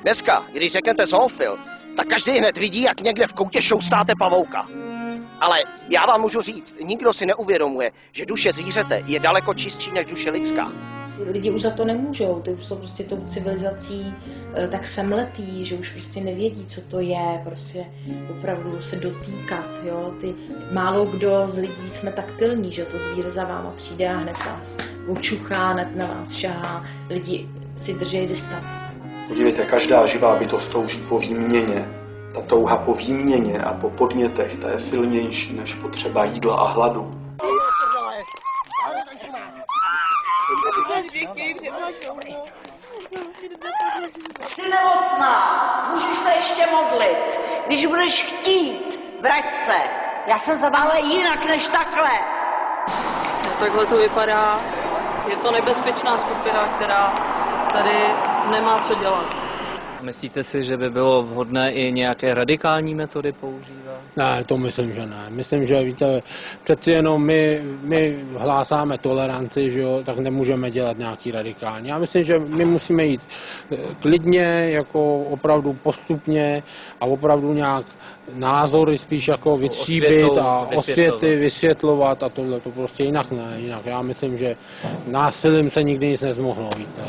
Dneska, když řeknete zoofil, tak každý hned vidí, jak někde v koutě šoustáte pavouka. Ale já vám můžu říct, nikdo si neuvědomuje, že duše zvířete je daleko čistší než duše lidská. Lidi už za to nemůžou, ty už jsou prostě tou civilizací tak semletý, že už prostě nevědí, co to je, prostě opravdu se dotýkat, jo. Málo kdo z lidí jsme taktilní, že to zvíře za váma přijde a hned vás očuchá, hned na vás šahá, lidi si drží distanc. Podívejte, každá živá bytost touží po výměně. Ta touha po výměně a po podnětech, ta je silnější než potřeba jídla a hladu. Jsi nemocná, můžeš se ještě modlit. Když budeš chtít, vrať se. Já jsem ale jinak než takhle. Takhle to vypadá. Je to nebezpečná skupina, která tady nemá co dělat. Myslíte si, že by bylo vhodné i nějaké radikální metody používat? Ne, to myslím, že ne. Myslím, že víte, přeci jenom my hlásáme toleranci, že jo, tak nemůžeme dělat nějaký radikální. Já myslím, že my musíme jít klidně, jako opravdu postupně a opravdu nějak názory spíš jako vytříbit a osvěty vysvětlovat a tohle to prostě jinak ne. Jinak já myslím, že násilím se nikdy nic nezmohlo, víte.